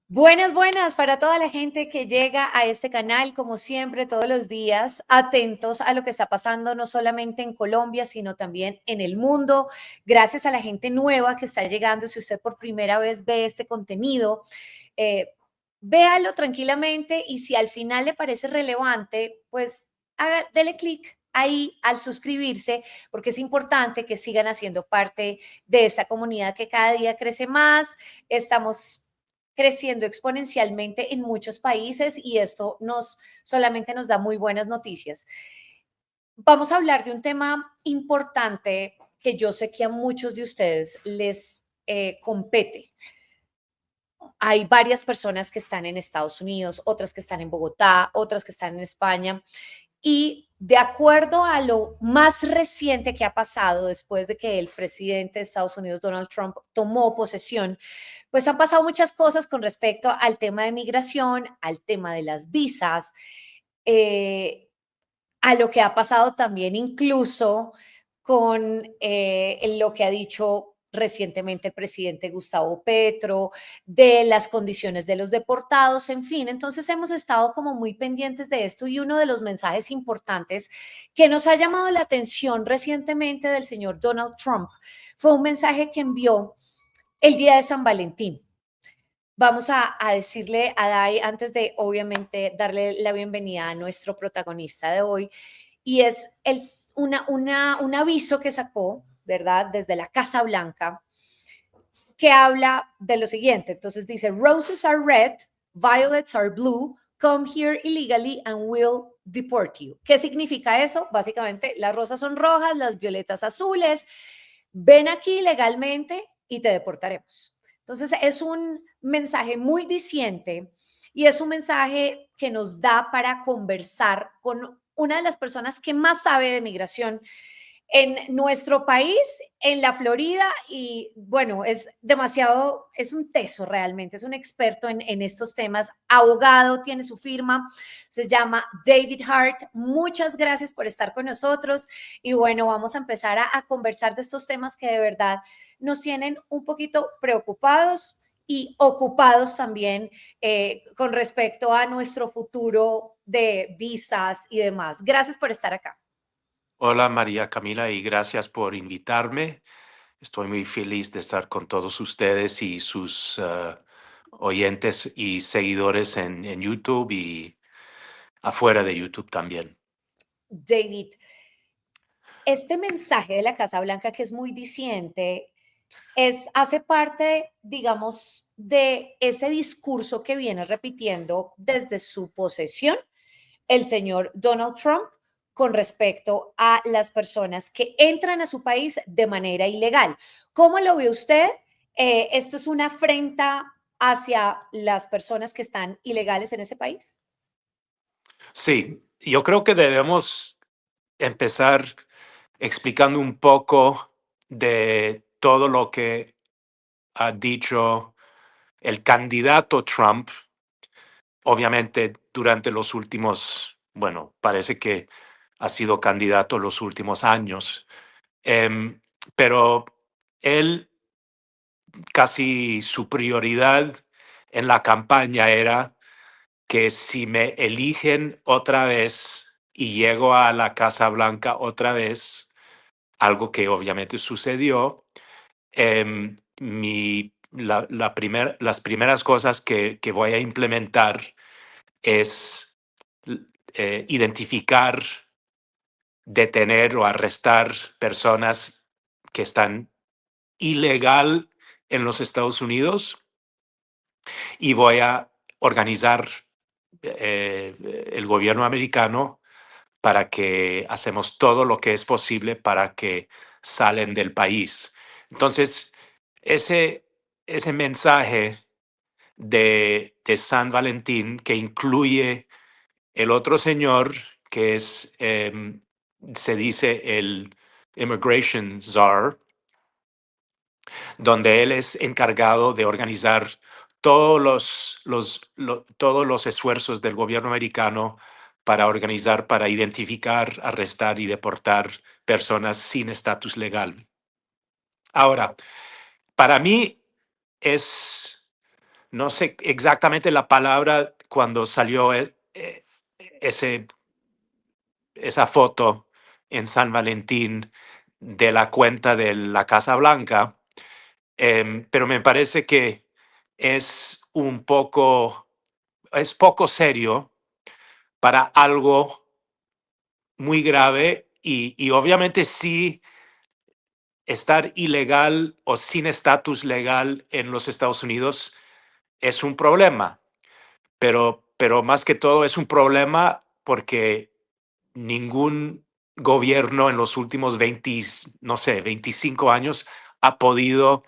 Buenas, buenas para toda la gente que llega a este canal, como siempre, todos los días, atentos a lo que está pasando no solamente en Colombia, sino también en el mundo. Gracias a la gente nueva que está llegando. Si usted por primera vez ve este contenido, véalo tranquilamente y si al final le parece relevante, pues dele clic ahí al suscribirse, porque es importante que sigan haciendo parte de esta comunidad que cada día crece más. Estamos creciendo exponencialmente en muchos países y esto solamente nos da muy buenas noticias. Vamos a hablar de un tema importante que yo sé que a muchos de ustedes les compete. Hay varias personas que están en Estados Unidos, otras que están en Bogotá, otras que están en España. Y de acuerdo a lo más reciente que ha pasado después de que el presidente de Estados Unidos, Donald Trump, tomó posesión, pues han pasado muchas cosas con respecto al tema de migración, al tema de las visas, eh, a lo que ha pasado también incluso con lo que ha dicho recientemente el presidente Gustavo Petro, de las condiciones de los deportados, en fin. Entonces hemos estado como muy pendientes de esto y uno de los mensajes importantes que nos ha llamado la atención recientemente del señor Donald Trump fue un mensaje que envió el día de San Valentín. Vamos a decirle a Dai, antes de obviamente darle la bienvenida a nuestro protagonista de hoy, y es un aviso que sacó, ¿verdad? Desde la Casa Blanca, que habla de lo siguiente. Entonces dice, roses are red, violets are blue, come here illegally and we'll deport you. ¿Qué significa eso? Básicamente, las rosas son rojas, las violetas azules, ven aquí legalmente y te deportaremos. Entonces, es un mensaje muy diciente y es un mensaje que nos da para conversar con una de las personas que más sabe de migración en nuestro país, en la Florida, y bueno, es demasiado, es un teso realmente, es un experto en estos temas, abogado, tiene su firma, se llama David Hart. Muchas gracias por estar con nosotros y bueno, vamos a empezar a conversar de estos temas que de verdad nos tienen un poquito preocupados y ocupados también con respecto a nuestro futuro de visas y demás. Gracias por estar acá. Hola María Camila y gracias por invitarme. Estoy muy feliz de estar con todos ustedes y sus oyentes y seguidores en YouTube y afuera de YouTube también. David, este mensaje de la Casa Blanca que es muy diciente, hace parte, digamos, de ese discurso que viene repitiendo desde su posesión el señor Donald Trump con respecto a las personas que entran a su país de manera ilegal. ¿Cómo lo ve usted? ¿Esto es una afrenta hacia las personas que están ilegales en ese país? Sí, yo creo que debemos empezar explicando un poco de todo lo que ha dicho el candidato Trump, obviamente durante los últimos, bueno, parece que ha sido candidato los últimos años. Pero él, casi su prioridad en la campaña era que si me eligen otra vez y llego a la Casa Blanca otra vez, algo que obviamente sucedió, las primeras cosas que voy a implementar es identificar, detener o arrestar personas que están ilegal en los Estados Unidos y voy a organizar el gobierno americano para que hacemos todo lo que es posible para que salen del país. Entonces, ese, ese mensaje de San Valentín que incluye el otro señor que es, se dice el Immigration Czar, donde él es encargado de organizar todos los esfuerzos del gobierno americano para organizar, para identificar, arrestar y deportar personas sin estatus legal. Ahora, para mí es no sé exactamente la palabra cuando salió ese, esa foto en San Valentín de la cuenta de la Casa Blanca, pero me parece que es un poco, es poco serio para algo muy grave y obviamente sí estar ilegal o sin estatus legal en los Estados Unidos es un problema, pero más que todo es un problema porque ningún gobierno en los últimos 20, no sé, 25 años ha podido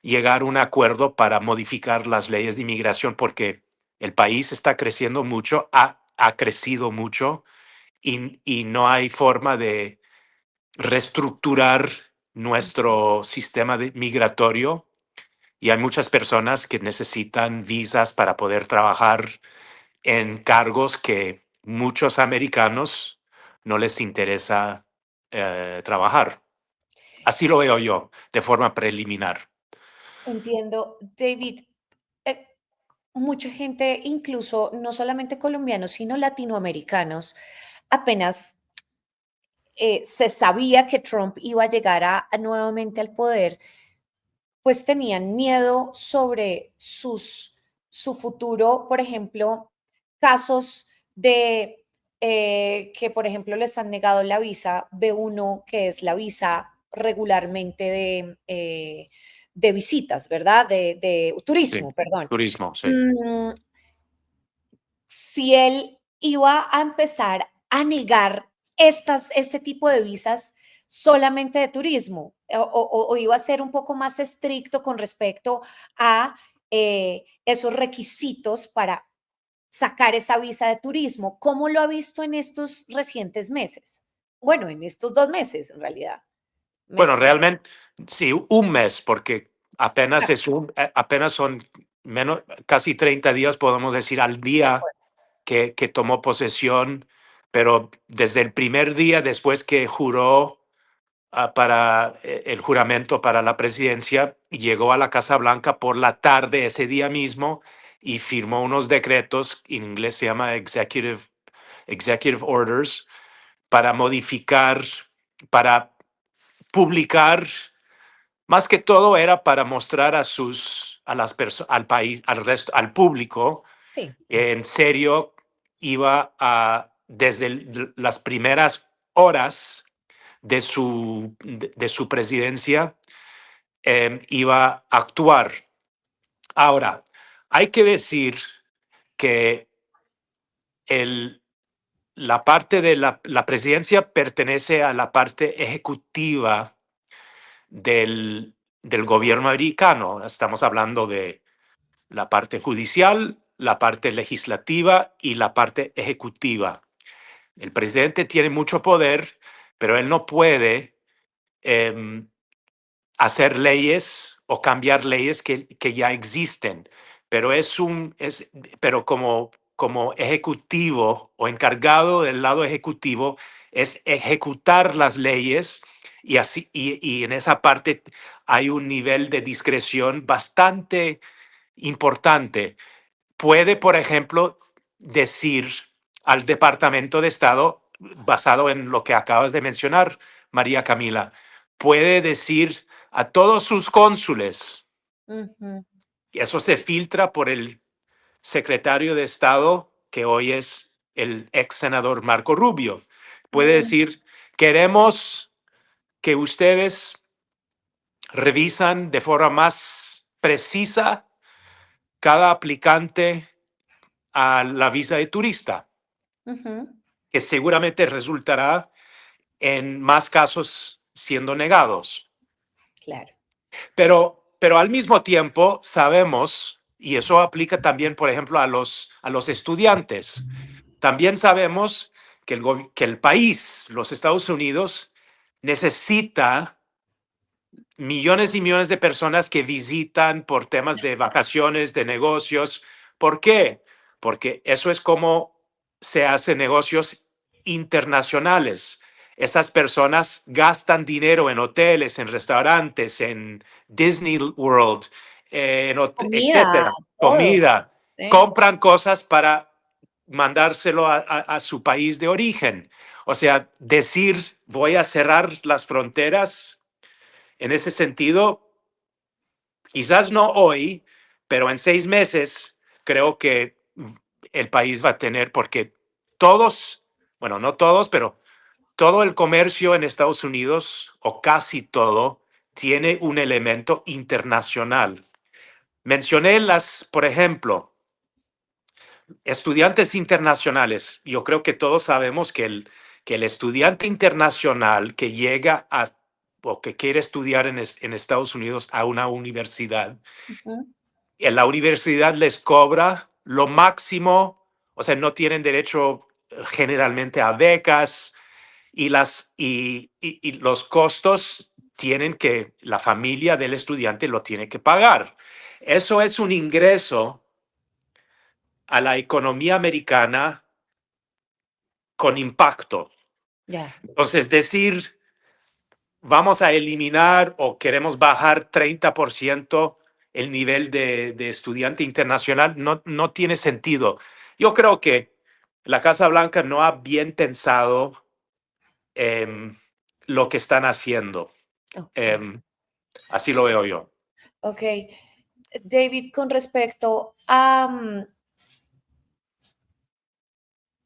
llegar a un acuerdo para modificar las leyes de inmigración porque el país está creciendo mucho, ha crecido mucho y no hay forma de reestructurar nuestro sistema migratorio y hay muchas personas que necesitan visas para poder trabajar en cargos que muchos americanos no les interesa trabajar. Así lo veo yo, de forma preliminar. Entiendo, David. eh, Mucha gente, incluso no solamente colombianos, sino latinoamericanos, apenas se sabía que Trump iba a llegar nuevamente al poder, pues tenían miedo sobre su futuro, por ejemplo, casos de que, por ejemplo, les han negado la visa B1, que es la visa regularmente de visitas, ¿verdad? De Sí, turismo, perdón. turismo, sí. Mm, si él iba a empezar a negar este tipo de visas solamente de turismo o iba a ser un poco más estricto con respecto a esos requisitos para sacar esa visa de turismo. ¿Cómo lo ha visto en estos recientes meses? Bueno, en estos 2 meses, en realidad. Mes Bueno, y medio. realmente, sí, un mes, porque apenas Claro, apenas son menos, casi 30 días, podemos decir, al de día acuerdo. que tomó posesión, pero desde el primer día después que juró para el juramento para la presidencia, llegó a la Casa Blanca por la tarde ese día mismo y firmó unos decretos, en inglés se llama executive orders, para modificar, para publicar, más que todo era para mostrar a las personas, al país, al resto, al público, Sí. en serio iba a, desde las primeras horas de su presidencia, iba a actuar. Ahora, hay que decir que el, la parte de la presidencia pertenece a la parte ejecutiva del gobierno americano. Estamos hablando de la parte judicial, la parte legislativa y la parte ejecutiva. El presidente tiene mucho poder, pero él no puede em, hacer leyes o cambiar leyes que ya existen, pero pero como ejecutivo o encargado del lado ejecutivo es ejecutar las leyes y así y en esa parte hay un nivel de discreción bastante importante. Puede, por ejemplo, decir al Departamento de Estado, basado en lo que acabas de mencionar, María Camila, puede decir a todos sus cónsules, Ujú, y eso se filtra por el secretario de Estado, que hoy es el ex senador Marco Rubio, puede mm, decir, queremos que ustedes revisan de forma más precisa cada aplicante a la visa de turista, ujú, que seguramente resultará en más casos siendo negados. claro. Pero al mismo tiempo sabemos, y eso aplica también, por ejemplo, a los estudiantes, también sabemos que el país, los Estados Unidos, necesita millones y millones de personas que visitan por temas de vacaciones, de negocios. ¿Por qué? Porque eso es como se hacen negocios internacionales. Esas personas gastan dinero en hoteles, en restaurantes, en Disney World, Comida, etcétera, todo. comida, Sí. compran cosas para mandárselo a su país de origen. O sea, decir voy a cerrar las fronteras en ese sentido, quizás no hoy, pero en 6 meses creo que el país va a tener, porque todos, bueno, no todos, pero todo el comercio en Estados Unidos, o casi todo, tiene un elemento internacional. Mencioné por ejemplo, estudiantes internacionales. Yo creo que todos sabemos que el estudiante internacional que llega a o que quiere estudiar en Estados Unidos a una universidad, Ujú. en la universidad les cobra lo máximo, o sea, no tienen derecho generalmente a becas y los costos tienen que, la familia del estudiante lo tiene que pagar. Eso es un ingreso a la economía americana con impacto. Ya. Entonces, decir, vamos a eliminar o queremos bajar 30% el nivel de estudiante internacional, no tiene sentido. Yo creo que la Casa Blanca no ha bien pensado em, lo que están haciendo. Ok. Em, Así lo veo yo. Ok. David, con respecto a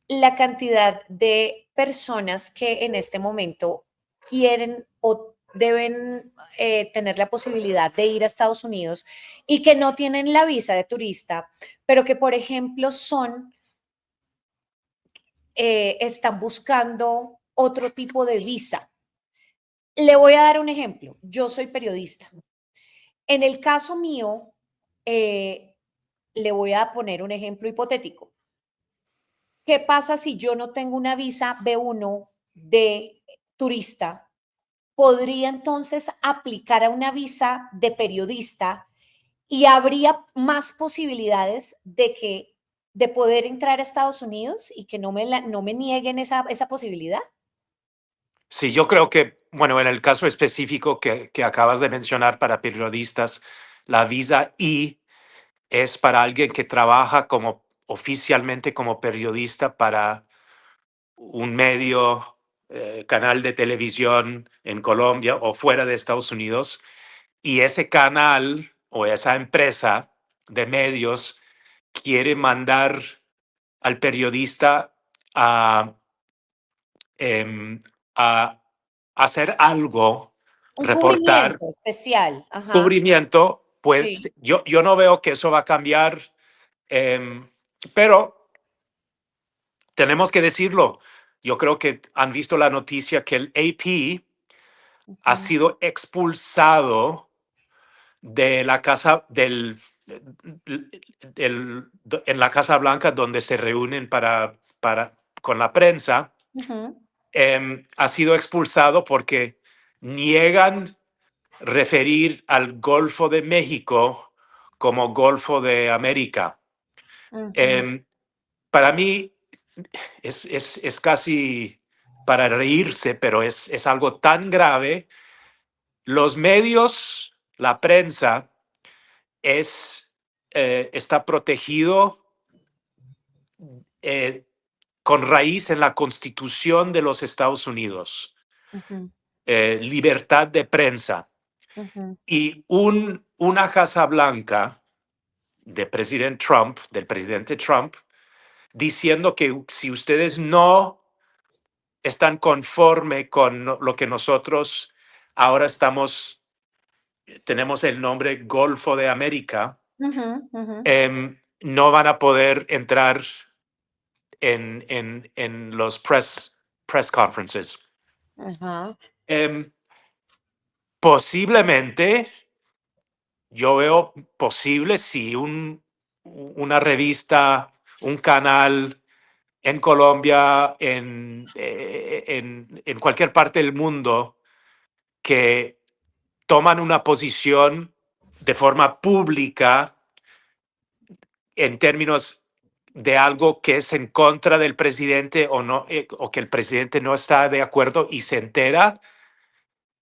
la cantidad de personas que en este momento quieren o deben tener la posibilidad de ir a Estados Unidos y que no tienen la visa de turista, pero que, por ejemplo, están buscando otro tipo de visa. Le voy a dar un ejemplo. Yo soy periodista. En el caso mío, eh, le voy a poner un ejemplo hipotético. ¿Qué pasa si yo no tengo una visa B1 de turista? ¿Podría entonces aplicar a una visa de periodista y habría más posibilidades de poder entrar a Estados Unidos y que no me nieguen esa posibilidad? Sí, yo creo que, bueno, en el caso específico que acabas de mencionar para periodistas, la visa I es para alguien que trabaja como oficialmente como periodista para un medio, canal de televisión en Colombia o fuera de Estados Unidos, y ese canal o esa empresa de medios quiere mandar al periodista a, em, a hacer algo, Un reportar, cubrimiento especial, ajá, cubrimiento, pues sí. yo no veo que eso va a cambiar, pero tenemos que decirlo. Yo creo que han visto la noticia que el AP ha Ujú, sido expulsado de la casa en la Casa Blanca donde se reúnen con la prensa. ujú, Ha sido expulsado porque niegan referir al Golfo de México como Golfo de América. ujú, Em, para mí es casi para reírse, pero es algo tan grave. Los medios, la prensa, está protegido eh, con raíz en la Constitución de los Estados Unidos, ujú, libertad de prensa. ujú, Y una Casa Blanca del presidente Trump, diciendo que si ustedes no están conforme con lo que nosotros ahora tenemos el nombre Golfo de América, ujú, ujú. no van a poder entrar en los press conferences. Ajá. Em, Posiblemente, yo veo posible si una revista, un canal en Colombia, en cualquier parte del mundo, que toman una posición de forma pública en términos de algo que es en contra del presidente o no, o que el presidente no está de acuerdo y se entera,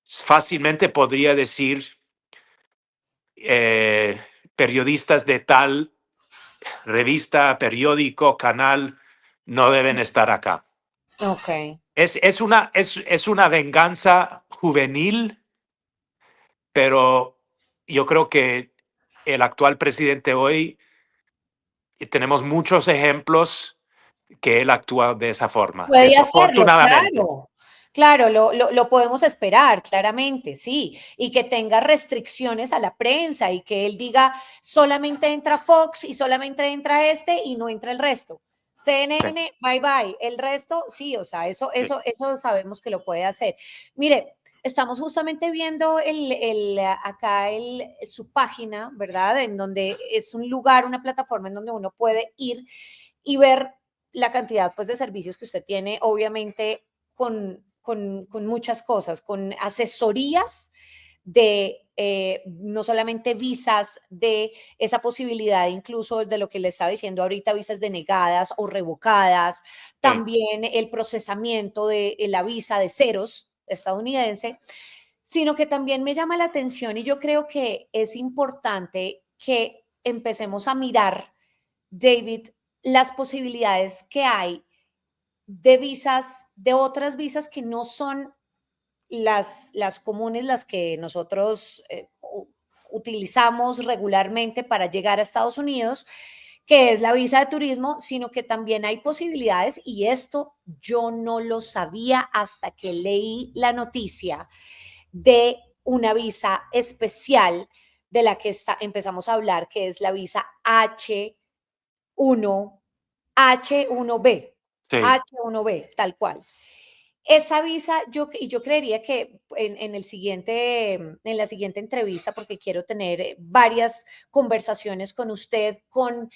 fácilmente podría decir, periodistas de tal revista, periódico, canal, no deben estar acá. Ok. Es una venganza juvenil, pero yo creo que el actual presidente hoy, tenemos muchos ejemplos que él actúa de esa forma, Puede hacerlo, desafortunadamente. claro. Claro, lo podemos esperar, claramente, sí. Y que tenga restricciones a la prensa y que él diga solamente entra Fox y solamente entra este y no entra el resto. Sí, CNN, bye bye. El resto, sí, o sea, sí, eso sabemos que lo puede hacer. Mire, estamos justamente viendo acá su página, ¿verdad? En donde es un lugar, una plataforma en donde uno puede ir y ver la cantidad pues, de servicios que usted tiene, obviamente con muchas cosas, con asesorías de no solamente visas, de esa posibilidad incluso de lo que le estaba diciendo ahorita, visas denegadas o revocadas, sí, también el procesamiento de la visa de ceros estadounidense, sino que también me llama la atención y yo creo que es importante que empecemos a mirar, David, las posibilidades que hay de visas, de otras visas que no son las comunes, las que nosotros utilizamos regularmente para llegar a Estados Unidos, que es la visa de turismo, sino que también hay posibilidades, y esto yo no lo sabía hasta que leí la noticia de una visa especial de la que empezamos a hablar, que es la visa H1, H1B, sí. H1B, tal cual. Esa visa, yo creería que en la siguiente entrevista, porque quiero tener varias conversaciones con usted, con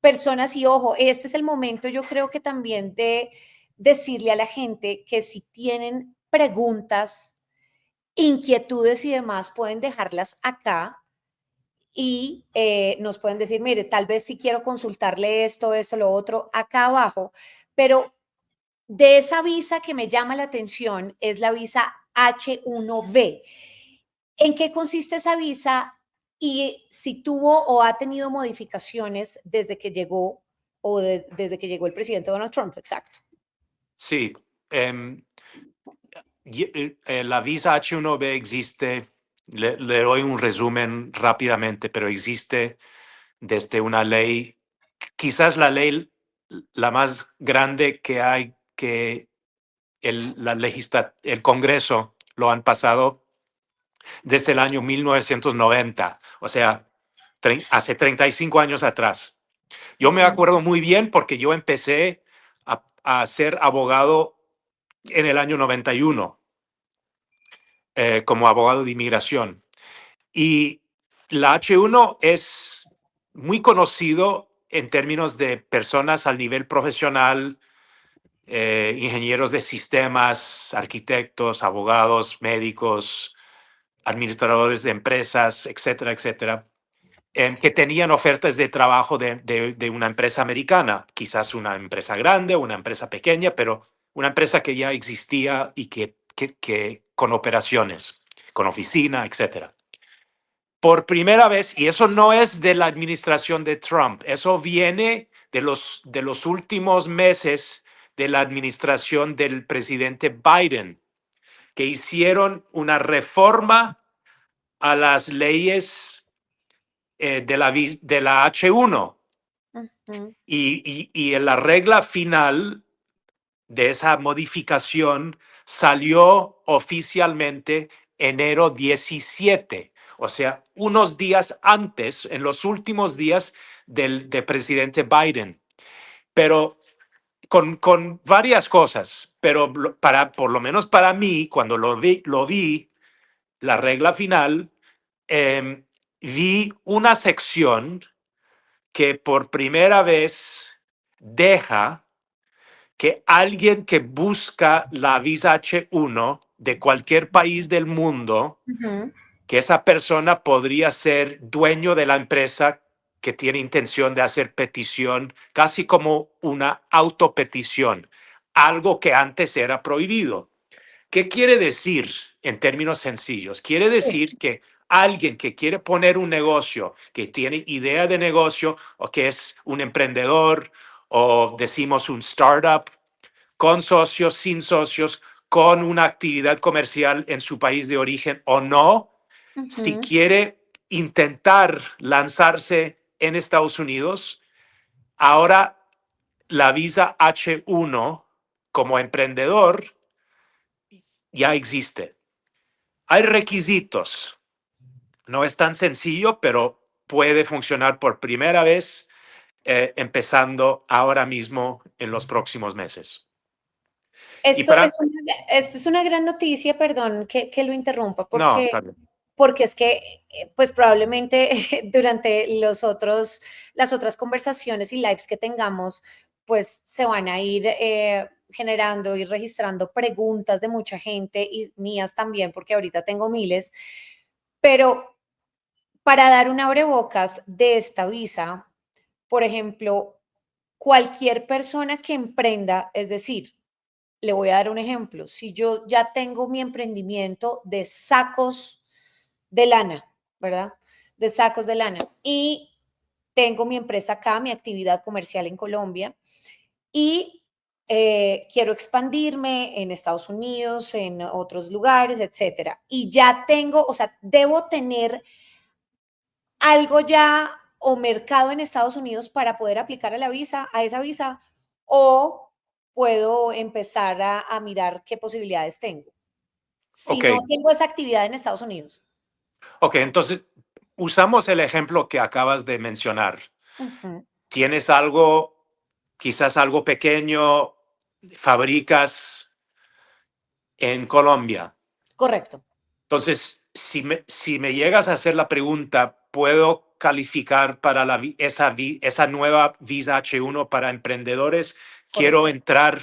personas, y ojo, este es el momento, yo creo que también de decirle a la gente que si tienen preguntas, inquietudes y demás, pueden dejarlas acá y nos pueden decir, mire, tal vez si quiero consultarle esto, lo otro, acá abajo, pero de esa visa que me llama la atención es la visa H1B. ¿En qué consiste esa visa y si tuvo o ha tenido modificaciones desde que llegó desde que llegó el presidente Donald Trump? Exacto. Sí. La visa H1B existe, le doy un resumen rápidamente, pero existe desde una ley, quizás la ley la más grande que hay, que el Congreso lo han pasado desde el año 1990, o sea, hace 35 años atrás. Yo me Ujú, acuerdo muy bien porque yo empecé a ser abogado en el año 91 como abogado de inmigración. Y la H1 es muy conocido en términos de personas al nivel profesional, ingenieros de sistemas, arquitectos, abogados, médicos, administradores de empresas, etcétera, etcétera, que tenían ofertas de trabajo de una empresa americana, quizás una empresa grande, una empresa pequeña, pero una empresa que ya existía y que con operaciones, con oficina, etcétera. Por primera vez, y eso no es de la administración de Trump, eso viene de los últimos meses de la administración del presidente Biden, que hicieron una reforma a las leyes de la H1 ujú, y la regla final de esa modificación salió oficialmente enero 17, o sea, unos días antes, en los últimos días del presidente Biden. Pero con varias cosas, pero por lo menos para mí, cuando lo vi la regla final, vi una sección que por primera vez deja que alguien que busca la visa H1 de cualquier país del mundo, ujú. que esa persona podría ser dueño de la empresa que tiene intención de hacer petición, casi como una autopetición, algo que antes era prohibido. ¿Qué quiere decir en términos sencillos? Quiere Sí, decir que alguien que quiere poner un negocio, que tiene idea de negocio o que es un emprendedor o decimos un startup, con socios, sin socios, con una actividad comercial en su país de origen o no, si Ujú, quiere intentar lanzarse en Estados Unidos, ahora la visa H1 como emprendedor ya existe. Hay requisitos. No es tan sencillo, pero puede funcionar por primera vez empezando ahora mismo en los próximos meses. Y Esto para... es esto es una gran noticia, perdón que lo interrumpa, No, porque, está bien. porque es que, pues probablemente durante las otras conversaciones y lives que tengamos, pues se van a ir generando y registrando preguntas de mucha gente y mías también, porque ahorita tengo miles, pero para dar un abrebocas de esta visa, por ejemplo, cualquier persona que emprenda, es decir, le voy a dar un ejemplo. Si yo ya tengo mi emprendimiento de sacos de lana, ¿verdad? De sacos de lana. Y tengo mi empresa acá, mi actividad comercial en Colombia. Y quiero expandirme en Estados Unidos, en otros lugares, etcétera. Y ya tengo, o sea, debo tener algo ya o mercado en Estados Unidos para poder aplicar a la visa, a esa visa, o puedo empezar a mirar qué posibilidades tengo. Si Ok, no tengo esa actividad en Estados Unidos. ok, entonces usamos el ejemplo que acabas de mencionar. Ujú, Tienes algo, quizás algo pequeño, fabricas en Colombia. correcto, Entonces, si me llegas a hacer la pregunta, ¿puedo calificar para esa nueva visa H1 para emprendedores? Quiero correcto. entrar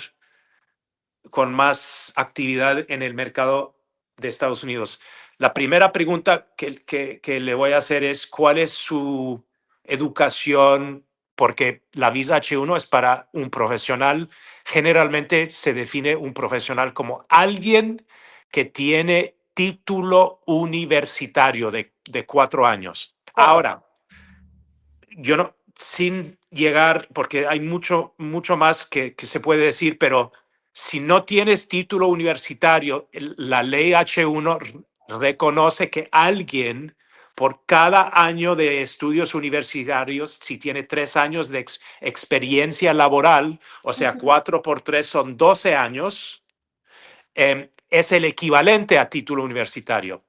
con más actividad en el mercado de Estados Unidos. La primera pregunta que le voy a hacer es, ¿cuál es su educación? Porque la visa H1 es para un profesional. Generalmente se define un profesional como alguien que tiene título universitario de 4 años. Ahora, Correcto. yo no, sin llegar, porque hay mucho más que se puede decir, pero si no tienes título universitario, la ley H1 reconoce que alguien por cada año de estudios universitarios, si tiene 3 años de experiencia laboral, o sea, Ujú, 4 por 3 son 12 años, es el equivalente a título universitario.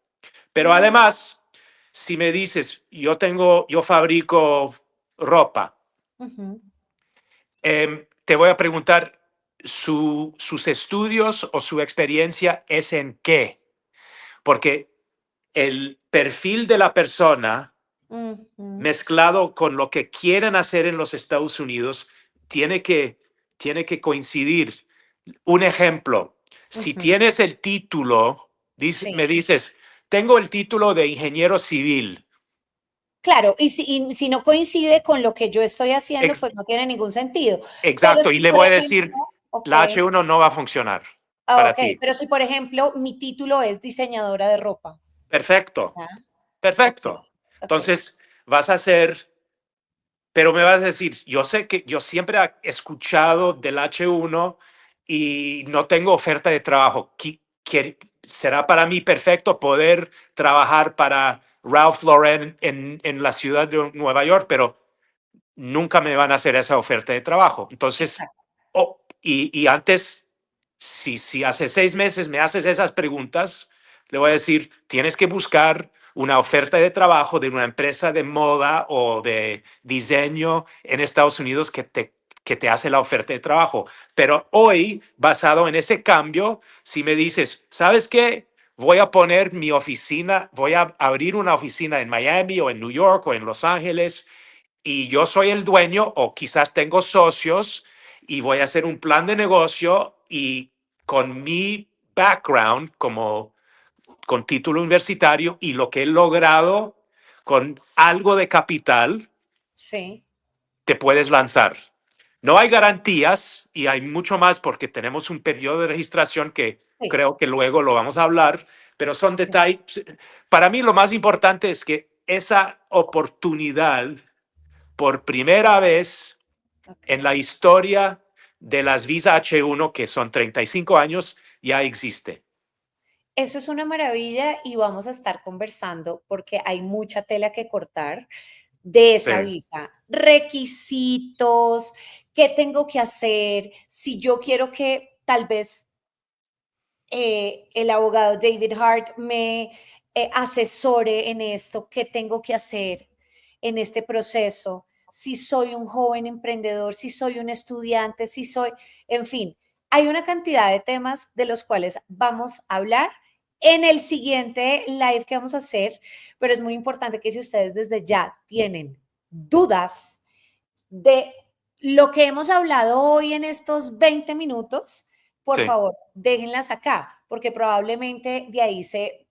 Pero mm, además, si me dices, yo fabrico ropa, ujú, te voy a preguntar, ¿sus estudios o su experiencia es en qué? Porque el perfil de la persona ujú, mezclado con lo que quieren hacer en los Estados Unidos tiene que, tiene que coincidir. Un ejemplo, si ujú. tienes el título, me Sí, dices, tengo el título de ingeniero civil. claro, y si no coincide con lo que yo estoy haciendo, Ex- pues no tiene ningún sentido. Pero exacto, y si, le por voy a decir, ejemplo, ok, la H1 no va a funcionar para ok, ti. pero si, por ejemplo, mi título es diseñadora de ropa, Perfecto, ¿ya? Ok, perfecto. ok. Entonces, vas a hacer, pero me vas a decir, yo sé que yo siempre he escuchado del H1 y no tengo oferta de trabajo. ¿Será para mí perfecto poder trabajar para Ralph Lauren en la ciudad de Nueva York? Pero nunca me van a hacer esa oferta de trabajo. Entonces, Exacto. y antes, si hace 6 meses me haces esas preguntas, le voy a decir, tienes que buscar una oferta de trabajo de una empresa de moda o de diseño en Estados Unidos que te hace la oferta de trabajo. Pero hoy, basado en ese cambio, si me dices, ¿sabes qué? Voy a poner mi oficina, voy a abrir una oficina en Miami o en New York o en Los Ángeles y yo soy el dueño o quizás tengo socios y voy a hacer un plan de negocio y con mi background como con título universitario y lo que he logrado con algo de capital, Sí, te puedes lanzar. No hay garantías y hay mucho más porque tenemos un periodo de registración que sí. creo que luego lo vamos a hablar, pero son detalles. Para mí lo más importante es que esa oportunidad, por primera vez en la Ok. historia de las visas H1, que son 35 años, ya existe. Eso es una maravilla y vamos a estar conversando porque hay mucha tela que cortar de esa Sí, visa. Requisitos, qué tengo que hacer, si yo quiero que tal vez el abogado David Hart me asesore en esto, qué tengo que hacer en este proceso, si soy un joven emprendedor, si soy un estudiante, si soy, en fin, hay una cantidad de temas de los cuales vamos a hablar en el siguiente live que vamos a hacer, pero es muy importante que si ustedes desde ya tienen dudas de lo que hemos hablado hoy en estos 20 minutos, por sí, favor, déjenlas acá, porque probablemente de ahí se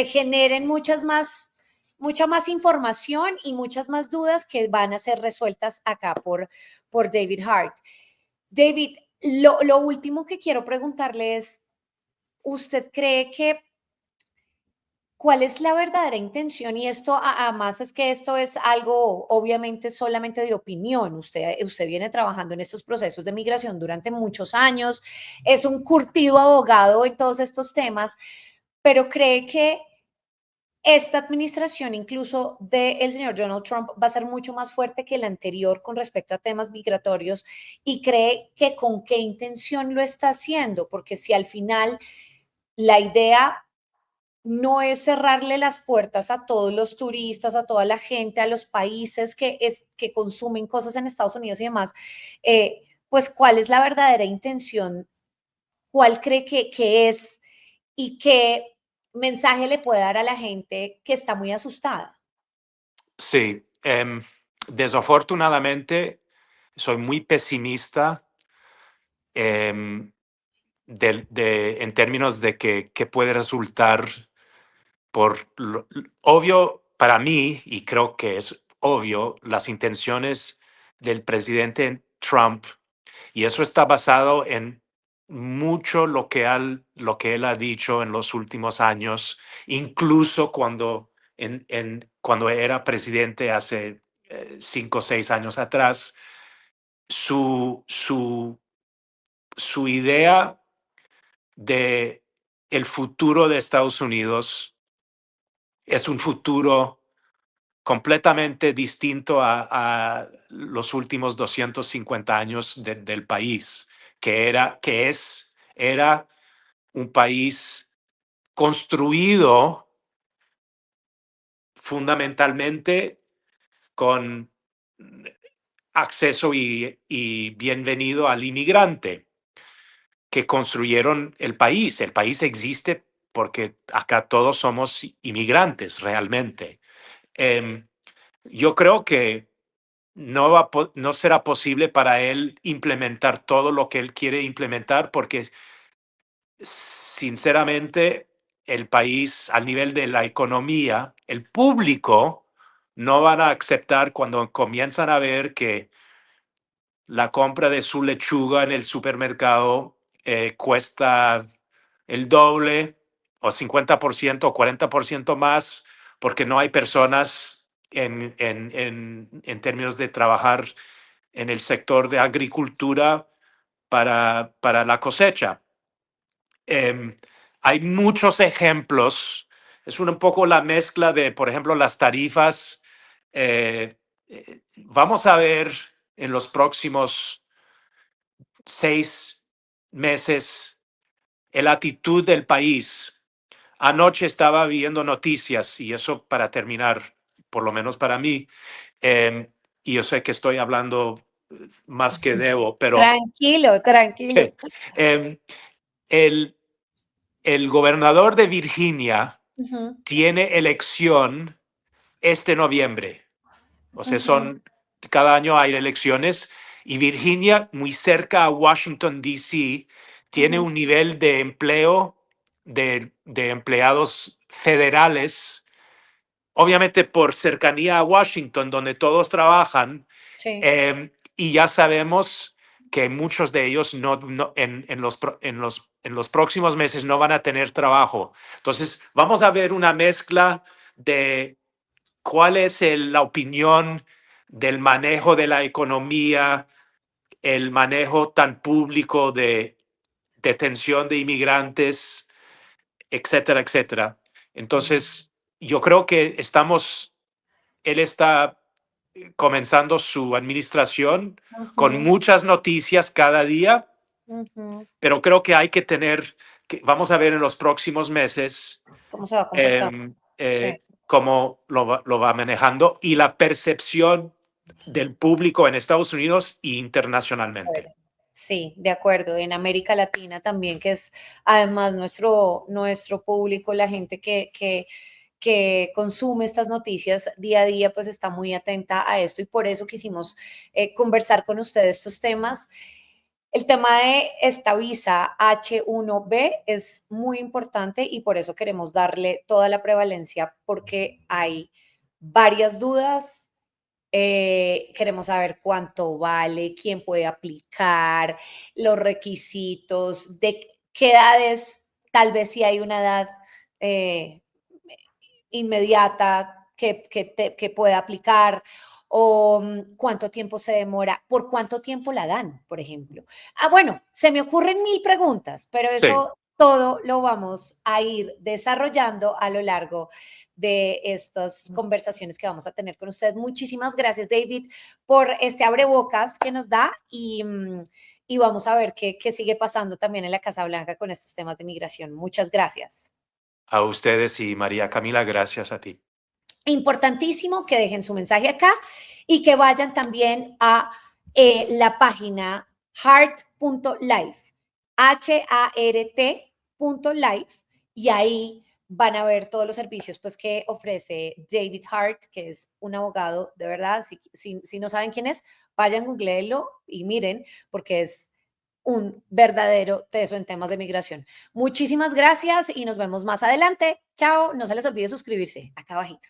generen mucha más información y muchas más dudas que van a ser resueltas acá por David Hart. David, lo último que quiero preguntarle es, ¿usted cree que cuál es la verdadera intención? Y esto, además, es que esto es algo obviamente solamente de opinión. Usted viene trabajando en estos procesos de migración durante muchos años, es un curtido abogado en todos estos temas, pero cree que esta administración, incluso del señor Donald Trump, va a ser mucho más fuerte que la anterior con respecto a temas migratorios y cree que con qué intención lo está haciendo, porque si al final la idea no es cerrarle las puertas a todos los turistas, a toda la gente, a los países que consumen cosas en Estados Unidos y demás, pues cuál es la verdadera intención, cuál cree que es y qué mensaje le puede dar a la gente que está muy asustada. sí. Desafortunadamente, soy muy pesimista em, en términos de que puede resultar obvio para mí, y creo que es obvio, las intenciones del presidente Trump, y eso está basado en mucho lo que él ha dicho en los últimos años, incluso cuando era presidente hace 5 o 6 años atrás. Su, su, su idea de el futuro de Estados Unidos es un futuro completamente distinto a los últimos 250 años del país, era un país construido fundamentalmente con acceso y bienvenido al inmigrante que construyeron el país. El país existe porque acá todos somos inmigrantes realmente. Em, yo creo que no será posible para él implementar todo lo que él quiere implementar porque sinceramente el país al nivel de la economía, el público no van a aceptar cuando comienzan a ver que la compra de su lechuga en el supermercado cuesta el doble o 50% o 40% más porque no hay personas en términos de trabajar en el sector de agricultura para la cosecha. Em, Hay muchos ejemplos. Es un poco la mezcla de, por ejemplo, las tarifas. Vamos a ver en los próximos 6 meses la actitud del país. Anoche estaba viendo noticias y eso para terminar, por lo menos para mí, y yo sé que estoy hablando más que debo, pero Tranquilo, tranquilo. em, el, el gobernador de Virginia Ujú, tiene elección este noviembre. O sea, ujú, cada año hay elecciones y Virginia, muy cerca a Washington, D.C., tiene ujú. un nivel de empleo de empleados federales, obviamente por cercanía a Washington, donde todos trabajan, Sí. y ya sabemos que muchos de ellos en los en los próximos meses no van a tener trabajo. Entonces, vamos a ver una mezcla de cuál es la opinión del manejo de la economía, el manejo tan público de detención de inmigrantes, etcétera, etcétera. Entonces, yo creo que él está comenzando su administración con Ujú, muchas noticias cada día, ujú. pero creo que hay que vamos a ver en los próximos meses ¿Cómo se va a comportar? Sí. cómo lo va manejando y la percepción del público en Estados Unidos e internacionalmente. Acuerdo. Sí, de acuerdo. En América Latina también, que es además nuestro público, la gente que consume estas noticias día a día, pues está muy atenta a esto y por eso quisimos conversar con ustedes estos temas. El tema de esta visa H1B es muy importante y por eso queremos darle toda la prevalencia porque hay varias dudas, queremos saber cuánto vale, quién puede aplicar, los requisitos, de qué edades, tal vez si hay una edad eh, inmediata que pueda aplicar o cuánto tiempo se demora, por cuánto tiempo la dan, por ejemplo. Ah, bueno, se me ocurren mil preguntas, pero Sí, eso todo lo vamos a ir desarrollando a lo largo de estas conversaciones que vamos a tener con usted. Muchísimas gracias, David, por este abrebocas que nos da y vamos a ver qué sigue pasando también en la Casa Blanca con estos temas de migración. Muchas gracias. a ustedes y María Camila, gracias a ti. Importantísimo que dejen su mensaje acá y que vayan también a la página heart.life, HART.life, y ahí van a ver todos los servicios pues, que ofrece David Hart, que es un abogado de verdad. Si no saben quién es, vayan, googleenlo y miren, porque es un verdadero teso en temas de migración. Muchísimas gracias y nos vemos más adelante. Chao, no se les olvide suscribirse acá abajito.